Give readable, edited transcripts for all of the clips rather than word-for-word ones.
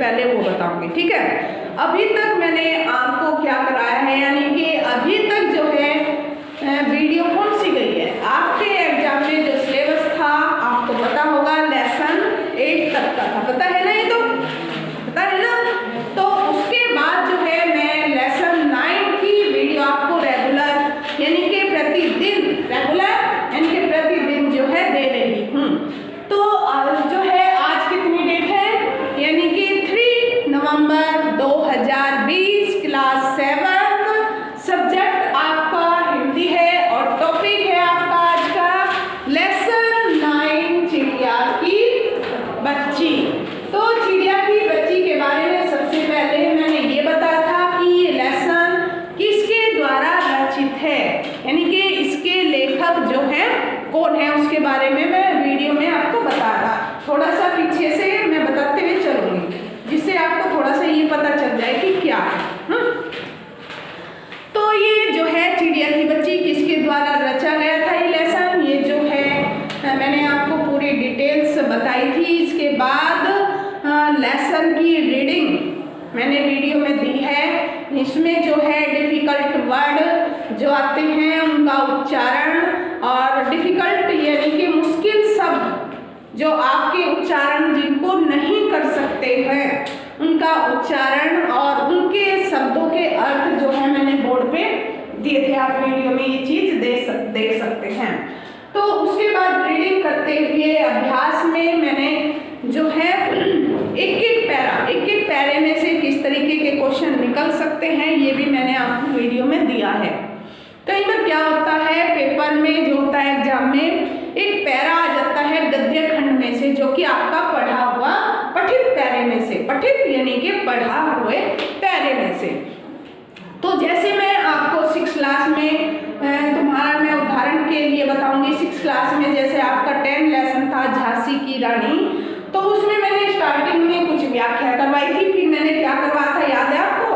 पहले वो बताऊंगी, ठीक है। अभी तक मैंने आपको क्या कराया है, यानी कि अभी तक जो है वीडियो कौन सी गई है, आपके एग्जाम में जो सिलेबस था आपको पता होगा, लेसन 8 तक का था, पता है ना, ये तो पता है ना। तो उसके बाद जो है मैं लेसन 9 की वीडियो आपको रेगुलर यानी कि प्रतिदिन जो है दे रही हूँ। तो जो है आज कितनी डेट है, यानी कि 3 नवंबर 2020, क्लास 7, सब्जेक्ट आपका हिंदी है और टॉपिक है आपका आज का लेसन 9 चिड़िया की बच्ची। तो चिड़िया की बच्ची के बारे में सबसे पहले मैंने ये बताया था कि ये लेसन किसके द्वारा रचित है, यानी कि इसके लेखक जो है कौन है, उसके बारे में मैं वीडियो में आपको बता रहा। थोड़ा सा पीछे से मैं बताते हुए चलूंगी, जिससे आपको थोड़ा सा ये पता चल जाए कि क्या है। तो ये जो है चिड़िया की बच्ची किसके द्वारा रचा गया था ये लेसन, ये जो है मैंने आपको पूरी डिटेल्स बताई थी। इसके बाद लेसन की रीडिंग मैंने वीडियो में दी है, इसमें जो है डिफिकल्ट वर्ड जो आते हैं उनका उच्चारण, और डिफिकल्ट यानी कि मुश्किल शब्द जो आपके उच्चारण जिनको नहीं कर सकते हैं उनका उच्चारण और उनके शब्दों के अर्थ जो है मैंने बोर्ड पे दिए थे, आप वीडियो में ये चीज देख सकते हैं। तो उसके बाद रीडिंग करते हुए अभ्यास में मैंने जो है एक एक पैरे में से किस तरीके के क्वेश्चन निकल सकते हैं ये भी मैंने आपको वीडियो में दिया है। कई बार क्या होता है पेपर में जो होता है एग्जाम में एक पैरा आ जाता है गद्य खंड में से, जो कि आपका पढ़ा हुआ पठित पैरे में से, पठित यानी कि पढ़ा हुए पैरे में से। तो जैसे मैं आपको 6 क्लास में तुम्हारा मैं उदाहरण के लिए बताऊंगी, 6 क्लास में जैसे आपका 10 लेसन था झांसी की रानी, तो उसमें मैंने स्टार्टिंग में कुछ व्याख्या करवाई थी, फिर मैंने क्या करवाया था याद है आपको,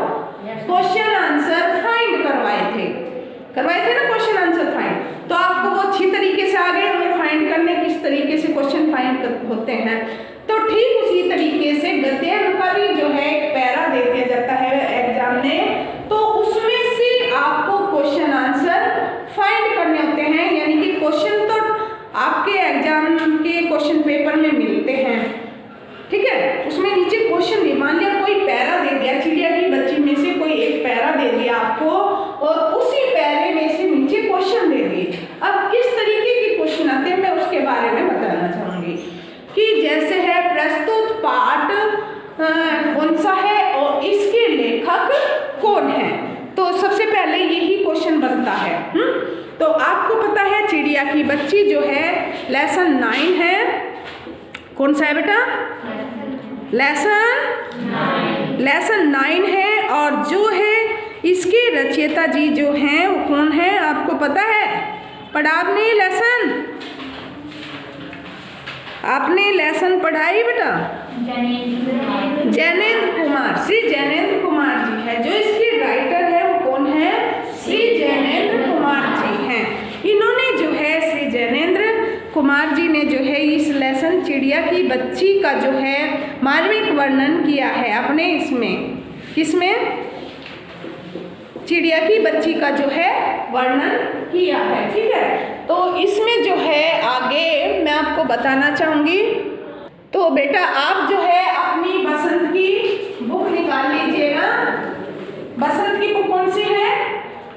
क्वेश्चन आंसर फाइंड करवाए थे ना, क्वेश्चन आंसर फाइंड। तो आपको वो अच्छी तरीके से आ गए हमें फाइंड करने किस तरीके से क्वेश्चन फाइंड होते हैं। तो ठीक उसी तरीके से गद्य का भी जो है एक पैरा दे दिया जाता है एग्जाम में, तो उसमें से आपको क्वेश्चन आंसर फाइंड करने होते हैं, यानी कि क्वेश्चन तो आपके एग्जाम के क्वेश्चन पेपर में मिलते हैं, ठीक है। उसमें नीचे क्वेश्चन भी, मान लिया कोई पैरा दे दिया, चिड़िया की बच्ची में से कोई एक पैरा दे दिया आपको और उसी पैरे में से नीचे क्वेश्चन दे दिए। अब किस तरीके के क्वेश्चन आते हैं मैं उसके बारे में बताना चाहूंगी कि जैसे है प्रस्तुत पाठ कौन सा है और इसके लेखक कौन है। तो सबसे पहले यही क्वेश्चन बनता है। तो आपको पता है चिड़िया की बच्ची जो है लेसन 9 है, कौन सा है बेटा, लेसन 9 है, और जो है इसके रचयिता जी जो हैं वो कौन है आपको पता है, पढ़ा आपने लेसन पढ़ाई बेटा, जैनेंद्र कुमार, श्री जैनेंद्र कुमार जी है, जो इसके राइटर है वो कौन है, श्री जैनेंद्र कुमार जी हैं। इन्होंने जो है श्री जैनेंद्र कुमार जी ने जो है इस लेसन चिड़िया की बच्ची का जो है मार्मिक वर्णन किया है अपने इसमें, किसमें, चिड़िया की बच्ची का जो है वर्णन किया है, ठीक है। तो इसमें जो है आगे मैं आपको बताना चाहूंगी। तो बेटा आप जो है अपनी बसंत की बुक निकाल लीजिएगा। बसंत की बुक कौन सी है,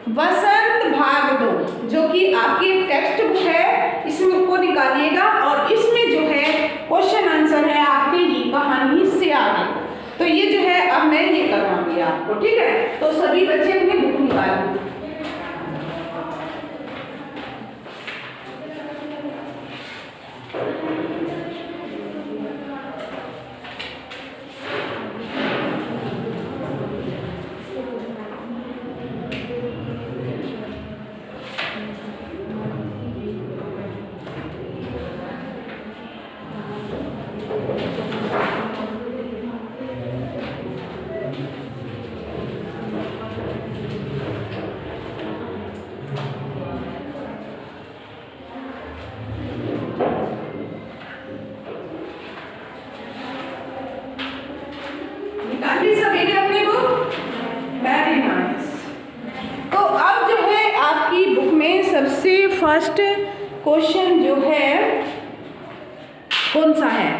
बसंत भाग 2, जो कि आपकी टेक्स्ट बुक है, इसमें को निकालिएगा और इसमें जो है क्वेश्चन आंसर है आपकी ये कहानी से आगे। तो ये जो है अब मैं ये करवाऊंगी आपको, ठीक है। तो सभी बच्चे अपनी बुक निकालें। सबसे फर्स्ट क्वेश्चन जो है कौन सा है?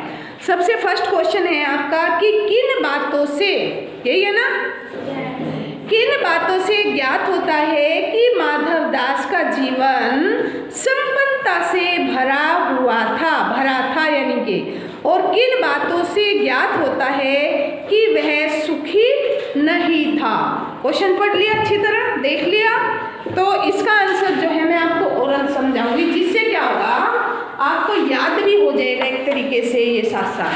सबसे फर्स्ट क्वेश्चन है आपका कि किन बातों से, यही है ना, किन बातों से ज्ञात होता है कि माधव दास का जीवन संपन्नता से भरा था यानी कि, और किन बातों से ज्ञात होता है कि वह सुखी नहीं था? क्वेश्चन पढ़ लिया, अच्छी तरह देख लिया, तो इसका आंसर जो है मैं आपको ओरल समझाऊंगी, जिससे क्या होगा आपको याद भी हो जाएगा एक तरीके से ये साथ साथ।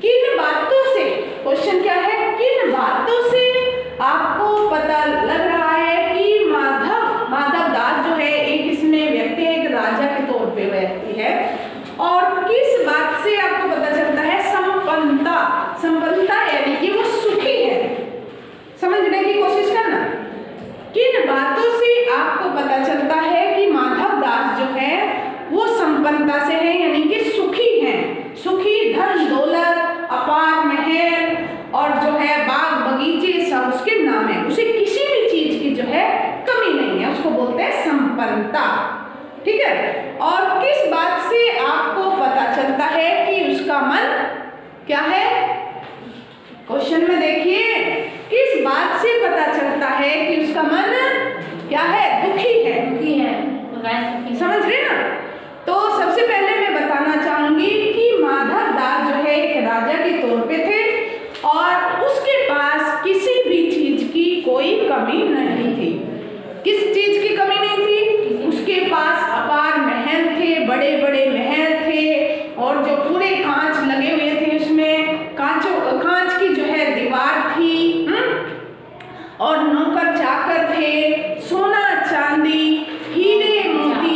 किन बातों से, क्वेश्चन क्या है, किन बातों से आपको पता लग रहा है कि माधव दास जो है एक इसमें व्यक्ति है, एक राजा के तौर पे व्यक्ति है, और किस बात से आपको पता चलता है संपन्नता यानी कि वो सुखी है? समझने की कोशिश करना। किन बातों से आपको पता चलता है कि माधव दास जो है वो संपन्नता से है यानी कि सुखी है? सुखी, धन दौलत, अपार महल और जो है बाग बगीचे सब उसके नाम है, उसे किसी भी चीज की जो है कमी नहीं है, उसको बोलते हैं संपन्नता। ठीक है, और किस बात से आपको पता चलता है कि उसका मन क्या है? क्वेश्चन में देखिए, किस बात से पता चलता है कि उसका मन क्या है? दुखी है। समझ रहे ना? तो सबसे पहले मैं बताना चाहूंगी कि माधव दास जो है एक राजा के तौर पे थे और उसके पास किसी भी चीज की कोई कमी नहीं थी। किस चीज की कमी नहीं थी? उसके पास अपार महल थे, बड़े बड़े महल थे, और जो पूरे कांच लगे हुए थे, उसमें कांच की जो है दीवार थी, और नौकर चाकर थे, सोना चांदी, हीरे मोती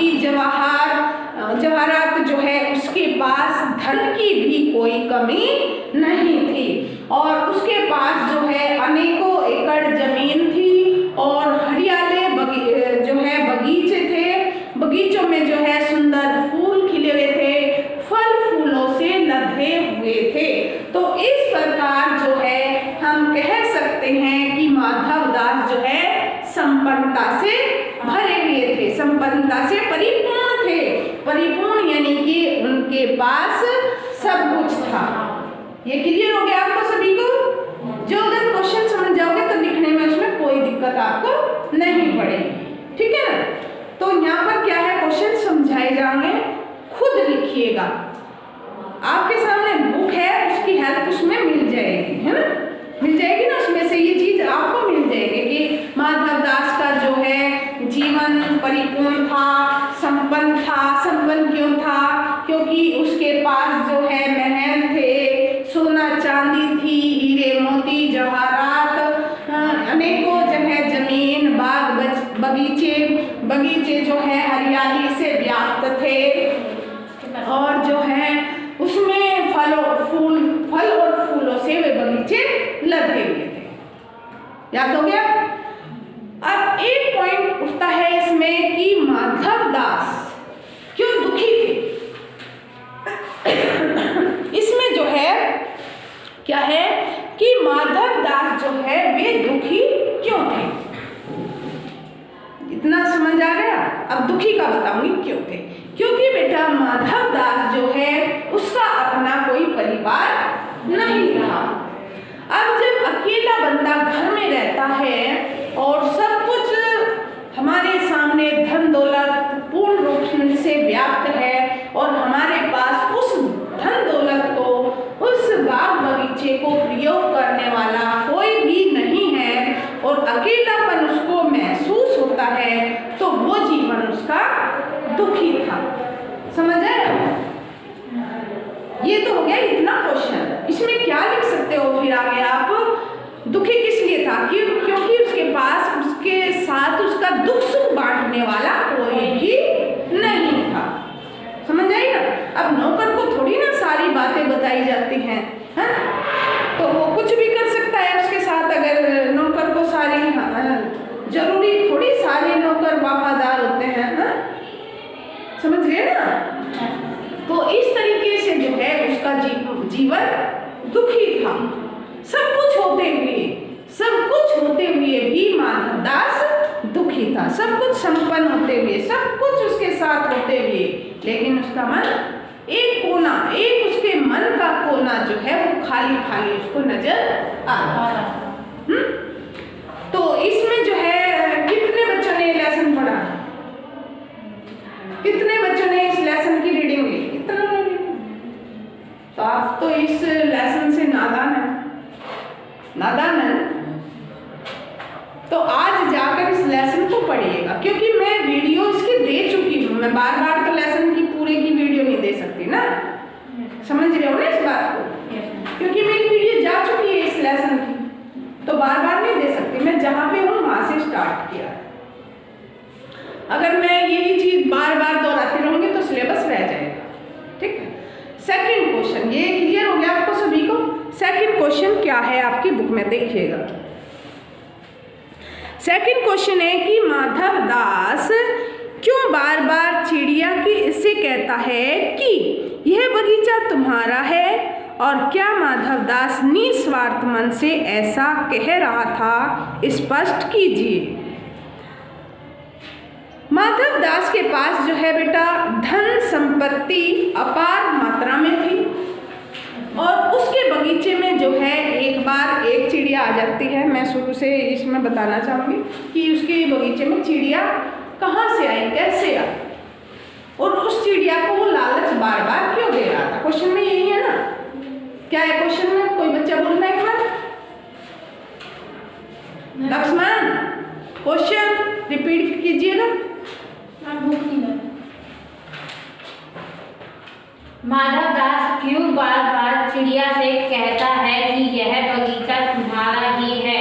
जवाहरात जो है उसके पास धन की भी कोई कमी नहीं थी, और उसके पास जो है अनेकों एकड़ जमीन थी और हरियाले जो है बगीचे थे, बगीचों में जो है सुंदर फूल खिले हुए थे, फल फूलों से लदे हुए थे। तो इस प्रकार जो है हम कह सकते हैं कि माधव दास जो है संपन्नता से भरे हुए थे, संपन्नता से परिपूर्ण थे। परिपूर्ण यानी कि उनके पास सब कुछ था। ये क्लियर हो गया आपको सभी को? जो अगर क्वेश्चन समझ जाओगे तो लिखने में उसमें कोई दिक्कत आपको नहीं पड़ेगी। ठीक है ना? तो यहाँ पर क्या है, क्वेश्चन समझाए जाएंगे, खुद लिखिएगा। आपके सामने बुक है, उसकी हेल्प उसमें मिल जाएगी, है ना? मिल जाएगी ना, उसमें से ये चीज आपको मिल जाएगी कि माधव दास का जो है जीवन परिपूर्ण था, संपन्न था। संपन्न क्यों था? क्योंकि उसके पास जो है महल थे, सोना चांदी थी, हीरे मोती जवाहरात, अनेकों जो है जमीन, बाग बगीचे जो है हरियाली से व्याप्त थे, और जो है उसमें फल और फूलों से वे बगीचे लदे हुए थे। याद हो गया? अब एक पॉइंट उठता है इसमें कि माधव दास क्यों दुखी थे। इसमें जो है क्या है कि माधव दास जो है वे दुखी क्यों थे? इतना समझ आ गया? अब दुखी का बताऊंगी क्यों थे। क्योंकि बेटा माधव दास जो है उसका अपना कोई परिवार नहीं था। अब जब अकेला बंदा घर में रहता है और सब कुछ हमारे सामने धन दौलत पूर्ण रूप से व्याप्त है, और हमारे पास उस धन दौलत को, उस बाग बगीचे को प्रयोग करने वाला कोई भी नहीं है, और अकेलापन उसको महसूस होता है, तो वो जीवन उसका दुखी था। समझ आया? ये तो हो गया इतना क्वेश्चन। इसमें क्या लिख सकते हो फिर आगे आप? दुखी किस लिए था? क्योंकि उसके पास उसके साथ उसका दुख सुख बांटने वाला कोई भी नहीं था। समझ आई ना? अब नौकर को थोड़ी ना सारी बातें बताई जाती हैं, है? तो वो कुछ भी कर सकता है उसके साथ। अगर नौकर को सारी, जरूरी थोड़ी सारे नौकर वफादार होते हैं, है? समझ गए ना? तो इस तरीके से जो है उसका जीवन दुखी था। सब कुछ होते हुए भी माधव दास दुखी ही था, सब कुछ संपन्न होते हुए, सब कुछ उसके साथ होते हुए, लेकिन उसका मन एक कोना, एक उसके मन का कोना जो है वो खाली खाली उसको नजर आ रहा। तो इसमें जो है कितने बच्चों ने लेसन पढ़ा, कितने बच्चों ने इस लेसन की रीडिंग ली, कितना ने? तो आप तो इस लेसन से नादान है, नादान है। तो आज जाकर इस लेसन को पढ़िएगा, क्योंकि मैं वीडियो इसकी दे चुकी हूँ, मैं बार बार तो लेसन की पूरे की वीडियो नहीं दे सकती ना, समझ रहे हो ना इस बात को? क्योंकि मेरी वीडियो जा चुकी है इस लेसन की, तो बार बार नहीं दे सकती। मैं जहाँ पे हूँ वहाँ से स्टार्ट किया है। अगर मैं यही चीज बार बार दोहराती रहूंगी तो सिलेबस रह जाएगा, ठीक है। सेकंड क्वेश्चन, ये क्लियर हो गया आपको सभी को? सेकंड क्वेश्चन क्या है आपकी बुक में, देखिएगा। सेकंड क्वेश्चन है कि माधव दास क्यों बार बार चिड़िया की इससे कहता है कि यह बगीचा तुम्हारा है, और क्या माधव दास निस्वार्थ मन से ऐसा कह रहा था, स्पष्ट कीजिए। माधव दास के पास जो है बेटा धन संपत्ति अपार मात्रा में थी, और उसके बगीचे में जो है एक बार एक चिड़िया आ जाती है। मैं शुरू से इसमें बताना चाहूँगी कि उसके बगीचे में चिड़िया कहाँ से आई, कैसे आई, और उस चिड़िया को वो लालच बार बार क्यों दे रहा था। क्वेश्चन में यही है ना, क्या है क्वेश्चन में? कोई बच्चा बोलना एक बार? लक्ष्मण, क्वेश्चन रिपीट कीजिएगा। माधव दास क्यों बार बार चिड़िया से कहता है कि यह बगीचा तुम्हारा ही है?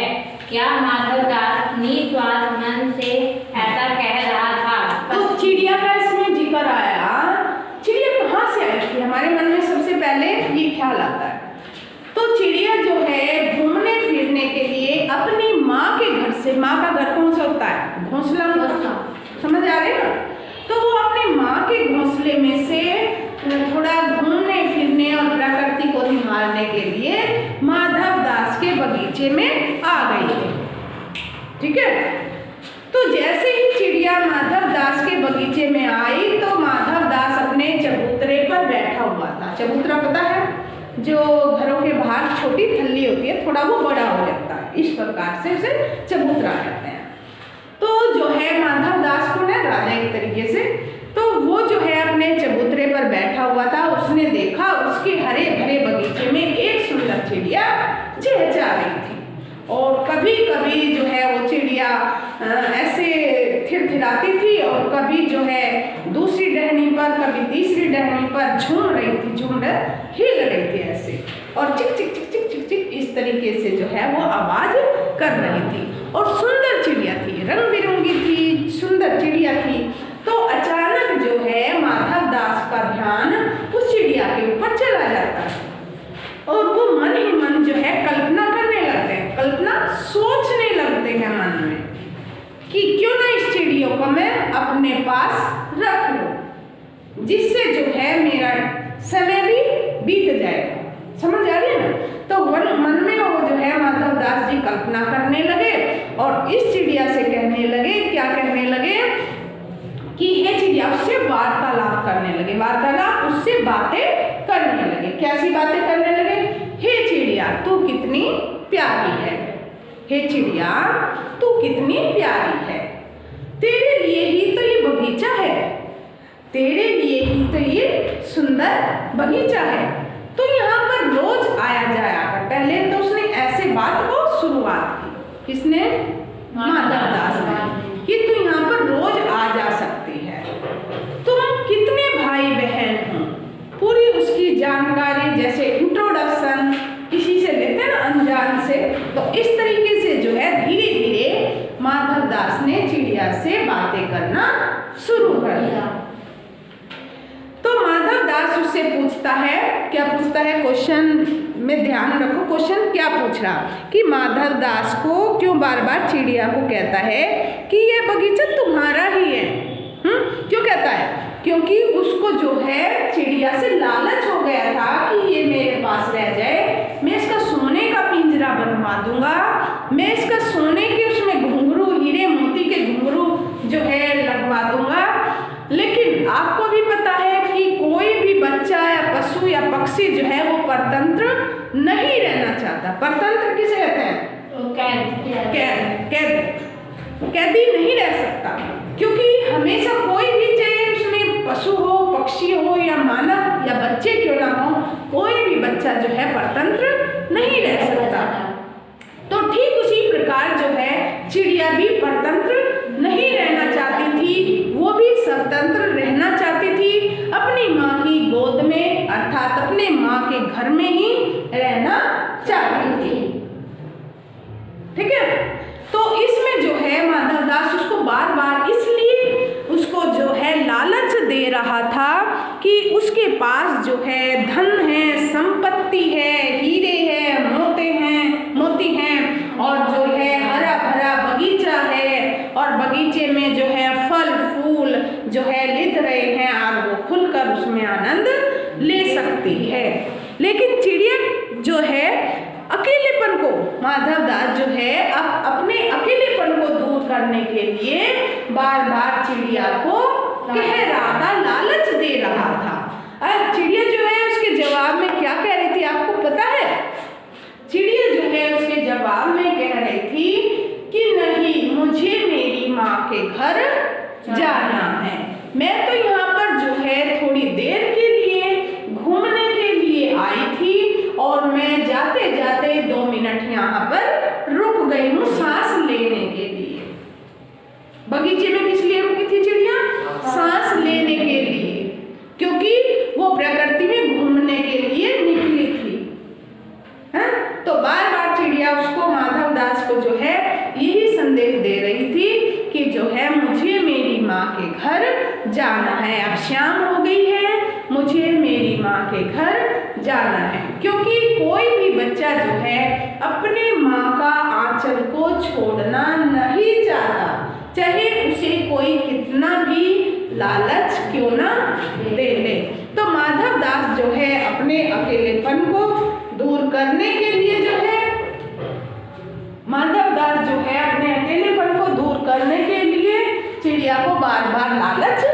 क्या माधव दास निस्वार्थ मन से ऐसा कह रहा था? तो चिड़िया का इसमें जिक्र आया, चिड़िया कहाँ से आई थी? हमारे मन में सबसे पहले ये ख्याल आता है। तो चिड़िया जो है घूमने फिरने के लिए अपनी माँ के घर से, माँ का घर कौन सा होता है? घोंसला, समझ आ रही है ना? तो वो अपनी माँ के घोंसले में से थोड़ा घूमने फिरने और प्रकृति को निहारने के लिए माधव दास के बगीचे में आ गई थी, ठीक है। तो जैसे ही चिड़िया माधव दास के बगीचे में आई तो माधव दास अपने चबूतरे पर बैठा हुआ था। चबूतरा पता है, जो घरों के बाहर छोटी थल्ली होती है, थोड़ा वो बड़ा हो जाता है, इस प्रकार से उसे चबूतरा कहते हैं। तो जो है माधव दास को ना राजा एक तरीके से, तो वो जो है अपने चबूतरे पर बैठा हुआ था। उसने देखा उसके हरे भरे बगीचे में एक सुंदर चिड़िया चहचहा रही थी, और कभी कभी जो है वो चिड़िया ऐसे थिरथिराती थी, और कभी जो है दूसरी टहनी पर, कभी तीसरी टहनी पर झूम रही थी, हिल रही थी ऐसे, और चिक चिक चिक चिक चिक चिक इस तरीके से जो है वो आवाज कर रही थी। और सुंदर चिड़िया थी, रंग बिरंगी थी, सुंदर चिड़िया थी। तो अचानक जो है माधव दास का ध्यान उस चिड़िया के ऊपर चला जाता है, और वो मन ही मन जो है कल्पना करने लगते हैं, कल्पना सोचने लगते हैं मन में कि क्यों ना इस चिड़ियों को मैं अपने पास रख लूं, जिससे जो है मेरा समय भी बीत जाएगा। समझ आ रही है ना? तो मन में वो जो है माधव दास जी कल्पना करने लगे, और इस चिड़िया से कहने लगे, क्या कहने लगे कि हे चिड़िया, उससे वार्तालाप करने लगे, वार्तालाप, उससे बातें करने लगे। कैसी बातें करने लगे? हे चिड़िया तू कितनी प्यारी है, हे चिड़िया तू कितनी प्यारी है, तेरे लिए ही तो ये बगीचा है, तेरे लिए ही तो ये सुंदर बगीचा है, तो यहाँ पर रोज आया जाया कर। पहले तो उसने ऐसे बात को शुरुआत की, किसने? माधव दास ने, कि तू यहाँ पर रोज आ जा सकती है, तुम कितने भाई बहन हो, पूरी उसकी जानकारी, जैसे इंट्रोडक्शन किसी से लेते हैं ना अनजान से, तो इस तरीके से जो है धीरे धीरे माधव दास ने चिड़िया से बातें करना शुरू कर दिया। तो माधव दास उससे पूछता है, क्या पूछता है? क्वेश्चन में ध्यान रखो, क्वेश्चन क्या पूछ रहा कि माधव दास को क्यों बार बार चिड़िया को कहता है कि ये बगीचा तुम्हारा ही है। क्यों कहता है? क्योंकि उसको जो है चिड़िया से लालच हो गया था कि ये मेरे पास रह जाए, मैं इसका सोने का पिंजरा बनवा दूंगा, मैं इसका सोने के उसमें घुंघरू, हीरे मोती के घुंघरू जो है लगवा दूंगा। लेकिन आपको भी पता है कि कोई भी बच्चा या पशु या पक्षी जो है वो परतंत्र नहीं रहना चाहता। परतंत्र किसे कहते हैं? कैदी नहीं रह सकता, क्योंकि हमेशा कोई भी, चाहे उसमें पशु हो, पक्षी हो या मानव या बच्चे क्यों ना हो, कोई भी बच्चा जो है परतंत्र नहीं रह सकता। तो ठीक उसी प्रकार जो है चिड़िया भी परतंत्र नहीं रहना चाहती थी, वो भी स्वतंत्र रहना चाहती थी, अपनी माँ की गोद में अर्थात अपने माँ के घर में ही रहना चाहती थी। ठीक है, तो इसमें जो है माधवदास उसको बार बार इसलिए उसको जो है लालच दे रहा था कि उसके पास जो है धन है, संपत्ति है, हीरे है, मोती हैं और जो है हरा भरा बगीचा है, और बगीचे में जो है फल फूल जो है लिद रहे हैं और वो खुलकर उसमें आनंद ले सकती है। लेकिन चिड़िया जो है अकेलेपन को, माधवदास जो है अपने अकेलेपन को दूर करने के लिए बार बार चिड़िया को कह रहा था, लालच दे रहा था। और चिड़िया जो है उसके जवाब में क्या कह रही थी आपको पता है? चिड़िया जो है उसके जवाब में कह रही थी कि नहीं, मुझे मेरी माँ के घर जाना है। मैं तो यहाँ पर जो है थोड़ी देर के लिए घूमने के लिए आई थी और मैं जाते जाते 2 मिनट यहाँ पर रुक गई हूँ सांस लेने के लिए। बगीचे में किस लिए रुकी थी चिड़िया? सांस लेने के लिए, क्योंकि वो प्रकृति में घूमने के लिए निकली थी। है? तो बार बार चिड़िया उसको, माधवदास को जो है यही संदेश दे रही थी कि जो है मुझे मेरी माँ के घर जाना है। अब शाम हो गई है, मुझे मेरी माँ के घर जाना है। क्योंकि कोई भी बच्चा जो है अपने माँ का आंचल को छोड़ना नहीं चाहता, चाहे उसे कोई कितना भी लालच क्यों ना दे ले। तो माधवदास जो है अपने अकेलेपन को दूर करने के लिए जो है, माधवदास जो है अपने अकेलेपन को दूर करने के लिए चिड़िया को बार बार लालच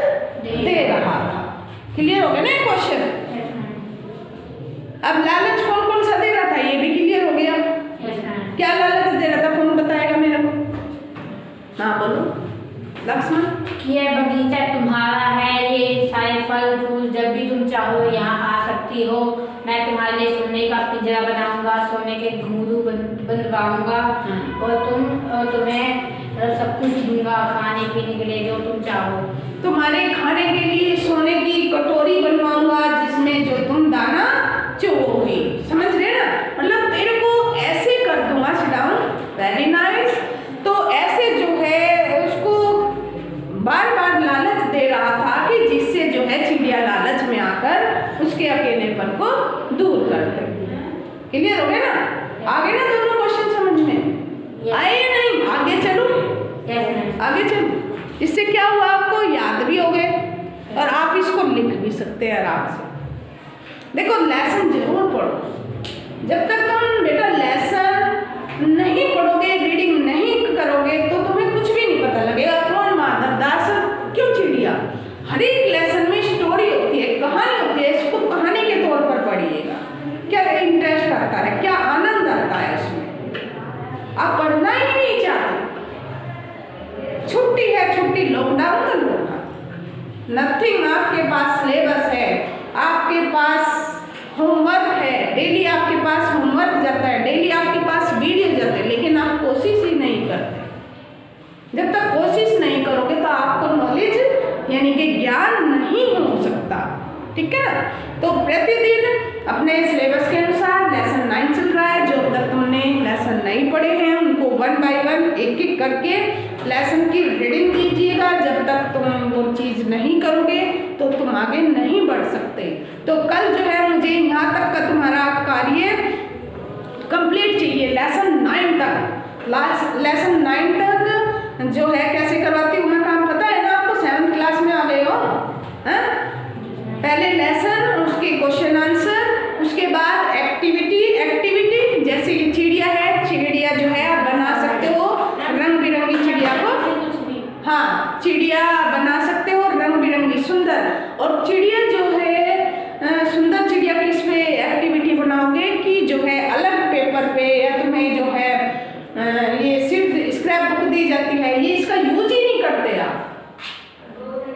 दे रहा था। क्लियर हो गया ना क्वेश्चन? अब लालच कौन कौन सा दे रहा था ये भी क्लियर हो गया। क्या लालच दे रहा था, कौन बताएगा मेरे को? हाँ बोलो लक्ष्मण। ये बगीचा तुम्हारा है, ये सारे फल फूल जब भी तुम चाहो यहाँ आ सकती हो। मैं तुम्हारे लिए सोने का पिंजरा बनाऊंगा, सोने के घुंघरू बनवाऊंगा और तुम्हें सब कुछ दूंगा, खाने पीने के लिए जो तुम चाहो। तुम्हारे खाने के लिए सोने की कटोरी बनवाऊंगा जिसमें जो तुम दाना चुगोगी। समझ रहे ना? मतलब तेरे को ऐसे कर दूंगा। Sit down, very nice. तो ऐसे जो है उसको बार बार लालच दे रहा था कि जिससे जो है चिड़िया लालच में आकर उसके अकेलेपन को दूर कर दे। क्लियर हो गया ना? आगे ना दोनों क्वेश्चन समझ में आए या नहीं? आगे चलो, आगे चलो। इससे क्या हुआ, आपको याद भी हो गए और आप इसको लिख भी सकते हैं आराम से। देखो लेसन जरूर पढ़ो। जब तक तुम बेटा लेसन नहीं पढ़ोगे, रीडिंग नहीं करोगे तो तुम्हें कुछ भी नहीं पता लगेगा। कौन माधवदास, क्यों चिड़िया। हर एक लेसन में स्टोरी होती है, कहानी होती है। इसको कहानी के तौर पर पढ़िएगा। क्या इंटरेस्ट आता है, क्या आनंद आता है इसमें। आप पढ़ना ही नहीं चाहते। छुट्टी है, छुट्टी, लॉकडाउन तो लॉकडाउन, नथिंग। आपके पास सिलेबस है, आपके पास होमवर्क है, डेली आपके पास होमवर्क जाता है, डेली आपके पास वीडियो जाते हैं, लेकिन आप कोशिश ही नहीं करते। जब तक कोशिश नहीं करोगे तो आपको नॉलेज यानी कि ज्ञान नहीं हो सकता। ठीक है ना? तो प्रतिदिन अपने सिलेबस के अनुसार लेसन 9 चल रहा है। जो तक तुमने लेसन नहीं पढ़े हैं उनको 1 बाय 1 एक एक करके लेसन की रीडिंग कीजिएगा। जब तक तुम वो चीज़ नहीं करोगे तो तुम आगे नहीं बढ़ सकते। तो कल जो है मुझे यहाँ तक का तुम्हारा कार्य कंप्लीट चाहिए, लेसन 9 तक। लेसन 9 तक जो है कैसे करवाती हूँ मैं काम, पता है ना आपको? 7th क्लास में आ गए हो। पहले लेसन, उसके क्वेश्चन आंसर, उसके बाद एक्टिविटी जैसे ये चिड़िया है, चिड़िया जो है आप बना सकते हो रंग बिरंगी चिड़िया को। हाँ, चिड़िया बना सकते हो रंग बिरंगी सुंदर। और चिड़िया जो है सुंदर चिड़िया किस पे एक्टिविटी बनाओगे कि जो है अलग पेपर पे या तुम्हें जो है ये सिर्फ स्क्रैप बुक दी जाती है, ये इसका यूज ही नहीं करते आप,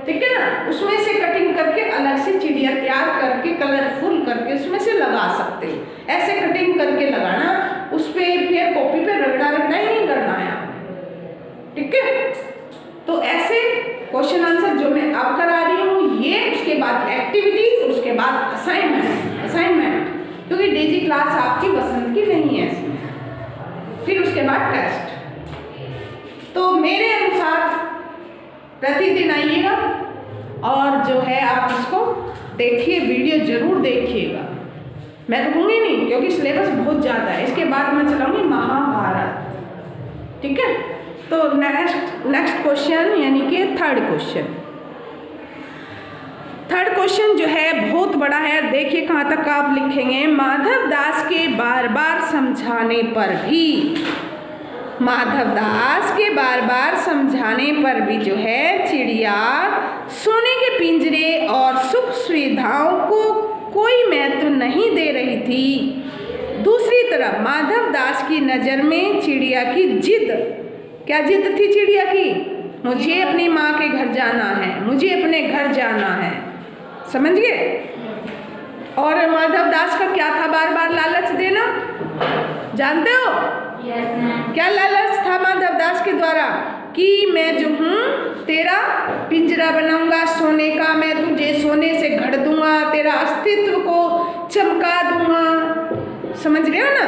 ठीक है ना। उसमें से कटिंग करके अलग से चिड़िया तैयार करके कलरफुल करके उसमें से लगा सकते हो। ऐसे कटिंग करके लगाना, उस पर फिर कॉपी पे रगड़ा ही नहीं करना है आपने, ठीक है। तो ऐसे क्वेश्चन आंसर जो मैं अब करा रही हूँ ये, उसके बाद एक्टिविटी, उसके बाद असाइनमेंट, क्योंकि डेजी क्लास आपकी पसंद की नहीं है इसमें, फिर उसके बाद टेस्ट। तो मेरे अनुसार प्रतिदिन आइएगा और जो है आप इसको देखिए, वीडियो जरूर देखिएगा। मैं रुकूंगी नहीं क्योंकि सिलेबस बहुत ज़्यादा है। इसके बाद मैं चलाऊंगी महाभारत, ठीक है। तो नेक्स्ट क्वेश्चन यानी कि थर्ड क्वेश्चन जो है बहुत बड़ा है। देखिए कहाँ तक आप लिखेंगे। माधव दास के बार बार समझाने पर भी जो है चिड़िया सोने के पिंजरे और सुख सुविधाओं को कोई महत्व नहीं दे रही थी। दूसरी तरफ माधव दास की नज़र में चिड़िया की जिद, क्या जिद थी चिड़िया की? मुझे अपनी माँ के घर जाना है, मुझे अपने घर जाना है, समझ गए। और माधव दास का क्या था? बार बार लालच देना, जानते हो? क्या लालच था माधव दास के द्वारा? कि मैं जो हूँ तेरा पिंजरा बनाऊंगा सोने का, मैं तुझे सोने से घड़ दूंगा, तेरा अस्तित्व को चमका दूंगा, समझ रहे हो ना।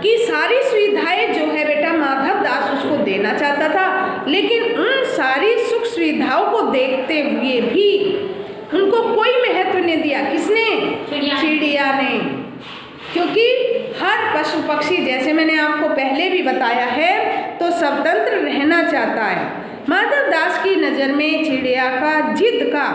कि सारी सुविधाएं जो है बेटा माधव दास उसको देना चाहता था, लेकिन उन सारी सुख सुविधाओं को देखते हुए भी उनको कोई महत्व नहीं दिया। किसने? चिड़िया ने। क्योंकि हर पशु पक्षी, जैसे मैंने आपको पहले भी बताया है, तो स्वतंत्र रहना चाहता है। माधव दास की नज़र में चिड़िया का जिद का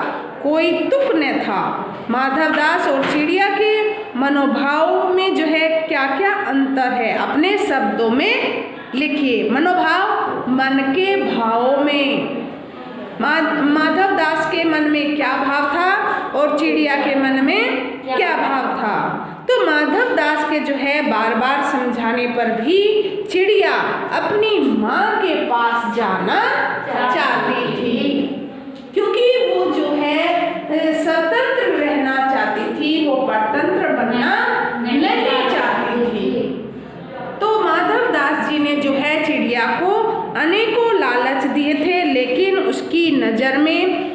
कोई तुक न था। माधव दास और चिड़िया के मनोभाव में जो है क्या क्या अंतर है, अपने शब्दों में लिखिए। मनोभाव, मन के भावों में। माधव दास के मन में क्या भाव था और चिड़िया के मन में क्या भाव था? तो माधव दास के जो है बार बार समझाने पर भी चिड़िया अपनी माँ के पास जाना चाहती थी, क्योंकि वो जो है स्वतंत्र रहना चाहती थी, वो परतंत्र बनना नहीं चाहती थी। तो माधव दास जी ने जो है चिड़िया को अनेकों लालच दिए थे, लेकिन उसकी नज़र में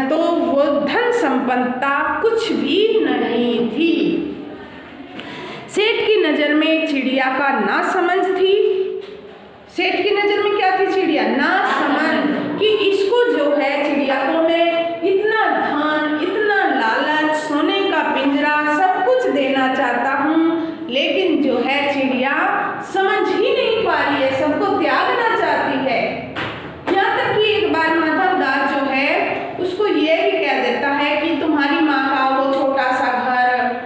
तो वो धन संपन्नता कुछ भी नहीं थी। सेठ की नज़र में चिड़िया का नासमझ थी। सेठ की नज़र में क्या थी? चिड़िया नासमझ, कि इसको जो है चिड़िया को मैं इतना धन, इतना लालच, सोने का पिंजरा सब कुछ देना चाहता हूँ, लेकिन जो है चिड़िया समझ ही नहीं पा रही है, सबको त्यागना चाहती है। यहाँ तक कि एक बार माधव दास जो है उसको ये भी कह देता है कि तुम्हारी माँ का वो छोटा सा घर,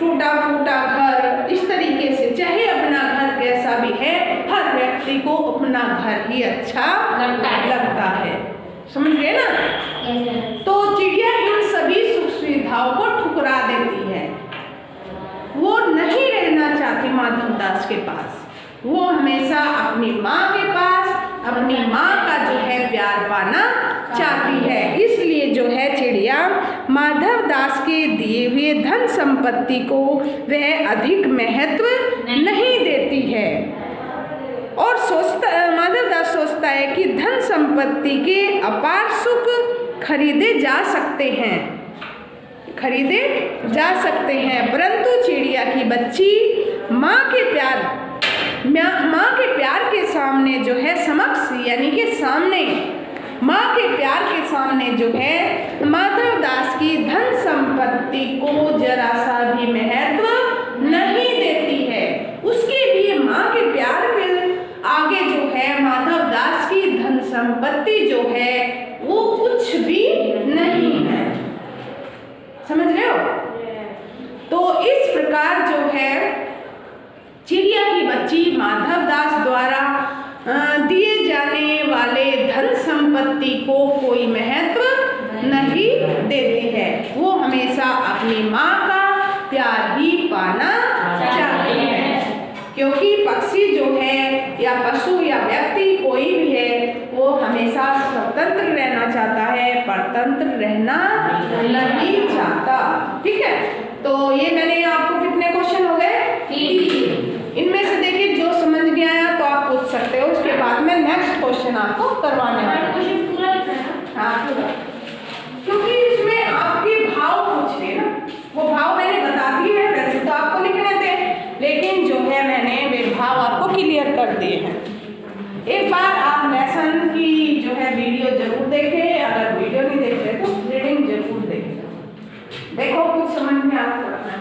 टूटा फूटा घर, इस तरीके से, चाहे अपना घर कैसा भी है, हर व्यक्ति को अपना घर ही अच्छा लगता है, समझ गए ना। तो चिड़िया इन सभी सुख सुविधाओं को ठुकरा देती है। वो नहीं रहना चाहती माधव दास के पास, वो हमेशा अपनी माँ के पास अपनी माँ का जो है प्यार पाना चाहती है। इसलिए जो है चिड़िया माधव दास के दिए हुए धन संपत्ति को वह अधिक महत्व नहीं देती है, और माधव दास सोचता है कि धन संपत्ति के अपार सुख खरीदे जा सकते हैं, परंतु चिड़िया की बच्ची माँ के प्यार के सामने जो है समक्ष, यानी कि सामने, माँ के प्यार के सामने जो है माधव दास की धन संपत्ति को जरा सा भी महत्व नहीं देती है। उसके लिए माँ के प्यार के आगे जो है माधव दास की धन संपत्ति जो है वो कुछ भी नहीं है, समझ रहे हो। तो इस प्रकार जो है चिड़िया की बच्ची माधव दास द्वारा दिए जाने वाले धन प्रगति को कोई महत्व नहीं देती है, वो हमेशा अपनी माँ का प्यार ही पाना चाहती है। क्योंकि पक्षी जो है या पशु या व्यक्ति कोई भी है वो हमेशा स्वतंत्र रहना चाहता है, परतंत्र रहना नहीं चाहता। ठीक है, तो ये मैंने आपको कितने क्वेश्चन हो गए? 3। इनमें से देखिए जो समझ नहीं आया तो आप पूछ सकते हो, उसके बाद में नेक्स्ट क्वेश्चन आपको करवाने वाला हूं। हाँ पूरा, क्योंकि इसमें आपके भाव पूछ रहे ना, वो भाव मैंने बता दिए हैं, वैसे तो आपको लिखने थे लेकिन जो है मैंने वे भाव आपको क्लियर कर दिए हैं। एक बार आप लेसन की जो है वीडियो जरूर देखें, अगर वीडियो नहीं देख रहे तो रीडिंग जरूर देखें। देखो कुछ समझ में आपको रखना है।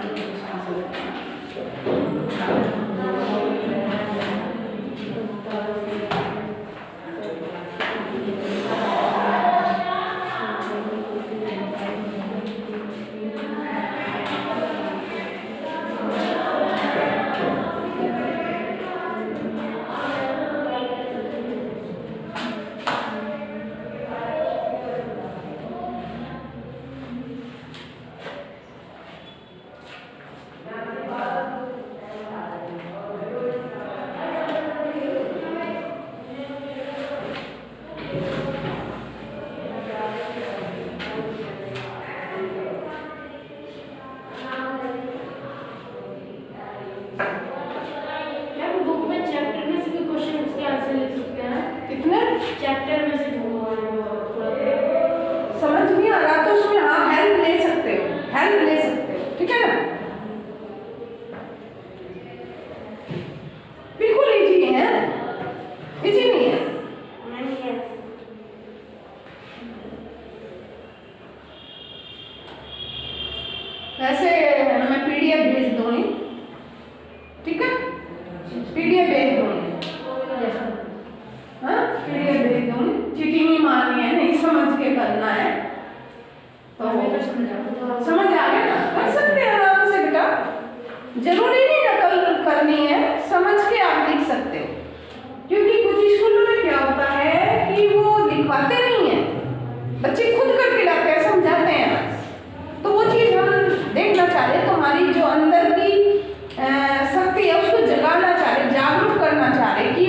चैप्टर में से समझ नहीं आ रहा तो उसमें हाँ हेल्प ले सकते हो, हेल्प ले सकते हो। ठीक है ना, बिल्कुल इजी है, इजी नहीं है। वैसे मैं पीडीएफ भेज दूंगी, ठीक है, पीडीएफ भेज दूंगी। हाँ पीडीएफ भेज दूंगी, चीटिंग नहीं मारनी है, नहीं समझ के करना है तो समझ आ गया ना, कर सकते हैं आराम से बेटा, जरूरी नहीं नकल करनी है, समझ के आप लिख सकते हो। क्योंकि कुछ स्कूलों में क्या होता है कि वो लिखवाते नहीं है, बच्चे खुद करके लाते हैं, समझाते हैं, तो वो चीज़ हम देखना चाह रहे, तुम्हारी जो अंदर की शक्ति है उसको जगाना चाह रहे, जागरूक करना चाह रहे कि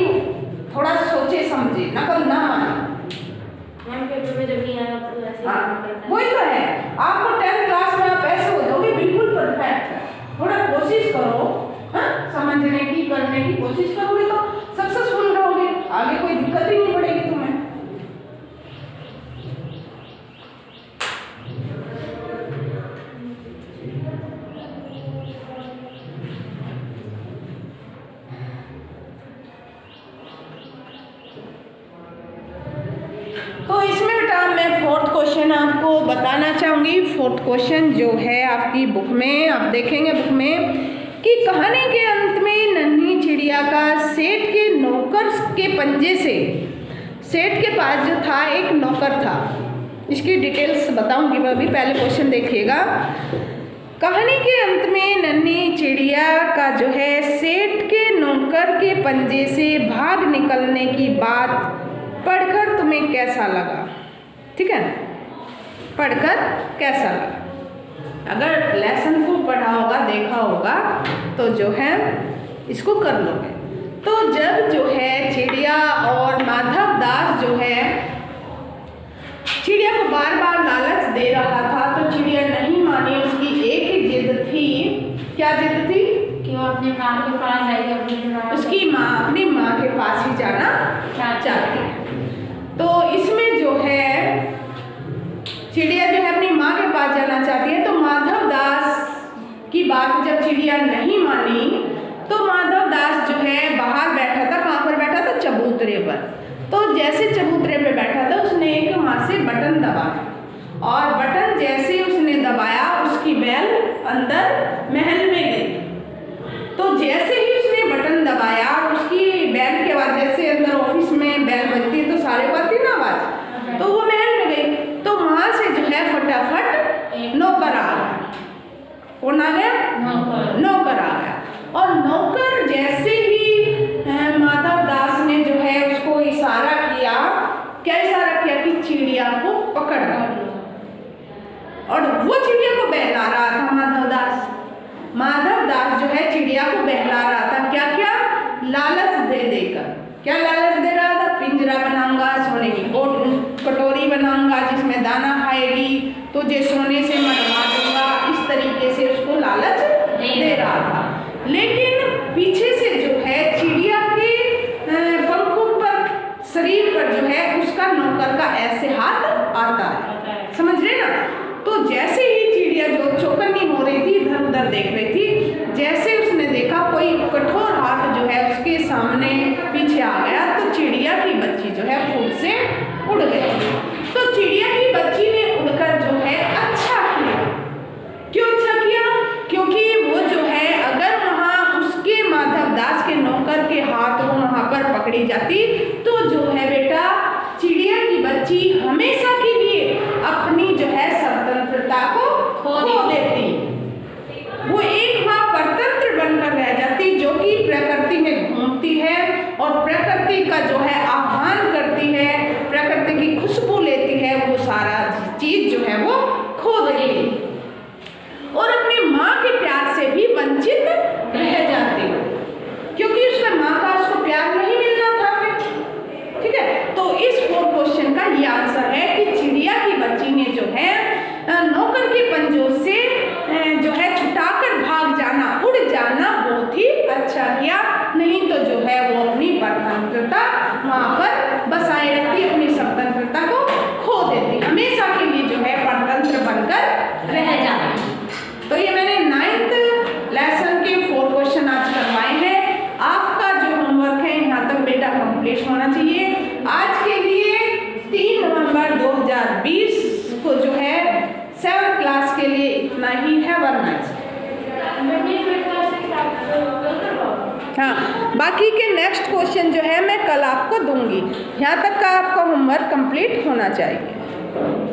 थोड़ा सोचे समझे, नकल ना माने। पेपर में जब नहीं आया तो ऐसे वही तो है, आपको 10th क्लास में आप ऐसे हो जाओगे बिल्कुल परफेक्ट। थोड़ा कोशिश करो, हाँ समझने की, करने की कोशिश करोगे तो सक्सेसफुल रहोगे, आगे कोई दिक्कत ही नहीं पड़ेगी तुम्हें। तो इसमें बेटा मैं 4th क्वेश्चन आपको बताना चाहूँगी। 4th क्वेश्चन जो है आपकी बुक में, आप देखेंगे बुक में कि कहानी के अंत में नन्ही चिड़िया का सेठ के नौकर के पंजे से, सेठ के पास जो था एक नौकर था, इसकी डिटेल्स बताऊंगी मैं, अभी पहले क्वेश्चन देखिएगा। कहानी के अंत में नन्ही चिड़िया का जो है सेठ के नौकर के पंजे से भाग निकलने की बात पढ़कर तुम्हें कैसा लगा? ठीक है, पढ़कर कैसा लगा? अगर लेसन को पढ़ा होगा, देखा होगा तो जो है इसको कर लोगे। तो जब जो है चिड़िया और माधव दास जो है चिड़िया को बार बार लालच दे रहा था तो चिड़िया नहीं मानी, उसकी एक ही जिद थी। क्या जिद थी? कि वो अपनी माँ के पास जाएगी, उसकी माँ अपनी माँ के पास ही जाना चाहती है। तो इसमें जो है चिड़िया जो है अपनी माँ के पास जाना चाहती है, तो माधव दास की बात जब चिड़िया नहीं मानी तो माधव दास जो है बाहर बैठा था, कहाँ पर बैठा था? चबूतरे पर। तो जैसे चबूतरे पे बैठा था उसने एक वहाँ से बटन दबाया, और बटन जैसे उसने दबाया उसकी बैल अंदर महल में गई। तो जैसे ही उसने बटन दबाया उसकी बैल की आवाज़, जैसे अंदर ऑफिस में बैल बजती है तो सारे बजती ना आवाज़, तो वो महल में गई। तो वहाँ से जो है फटाफट नौकर आ गया। कौन आ गया? नौकर आ गया। और नौकर जैसे ही माधव दास ने जो है उसको इशारा किया, क्या इशारा किया? कि पकड़ लो। और वो चिड़िया को बहला रहा था माधवदास। माधवदास जो है चिड़िया को बहला रहा था, क्या क्या? लालच दे देकर। क्या लालच दे रहा था? पिंजरा बनाऊंगा, सोने की कटोरी बनाऊंगा जिसमें दाना खाएगी, तुझे सोने से मरवा दूंगा, इस तरीके से उसको लालच दे रहा था। लेकिन पीछे से जो है चिड़िया के पंखों पर, शरीर पर जो है उसका नौकर का ऐसे हाथ आता है, समझ रहे ना? तो जैसे ही चिड़िया जो चौकन्नी हो रही थी, इधर उधर देख रही थी, जैसे उसने देखा कोई कठोर हाथ जो है उसके सामने पीछे आ गया, तो चिड़िया की बच्ची जो है फूल से उड़ गई। तो चिड़िया की बच्ची ने उड़कर जो है अच्छा किया। क्यों अच्छा किया? क्योंकि वो जो है अगर वहाँ उसके माधवदास के नौकर के हाथ वो वहाँ पर पकड़ी जाती तो जो है बेटा चिड़िया की बच्ची हमेशा के लिए अपनी जो है स्वतंत्रता को खो देती। वो एक माँ परतंत्र बनकर रह जाती, जो कि प्रकृति में घूमती है और प्रकृति का जो है आह्वान करती है, प्रकृति की खुशबू लेती है, वो सारा चीज जो है वो खो देती और अपनी माँ के प्यार से भी वंचित रह जाती, क्योंकि उसका माँ का उसको प्यार नहीं मिलना था फिर। ठीक है, तो इस 4 क्वेश्चन का ये आंसर है कि चिड़िया की बच्ची ने जो है नौकर के पंजों से जो है छुटाकर भाग जाना, उड़ जाना बहुत ही अच्छा किया। नहीं तो जो है वो अपनी स्वतंत्रता वहाँ पर बसाए रखती, अपनी स्वतंत्रता को खो देती, हमेशा के लिए जो है परतंत्र बनकर रह जाती। तो ये मैंने 9th लेसन के 4 क्वेश्चन आज करवाए हैं। आपका जो होमवर्क है यहाँ तक बेटा कंप्लीट होना चाहिए। आज के लिए 3 नवंबर 2020 को जो है 7th क्लास के लिए इतना ही है, वरना हाँ, बाकी के नेक्स्ट क्वेश्चन जो है मैं कल आपको दूंगी। यहाँ तक का आपका होमवर्क कंप्लीट होना चाहिए।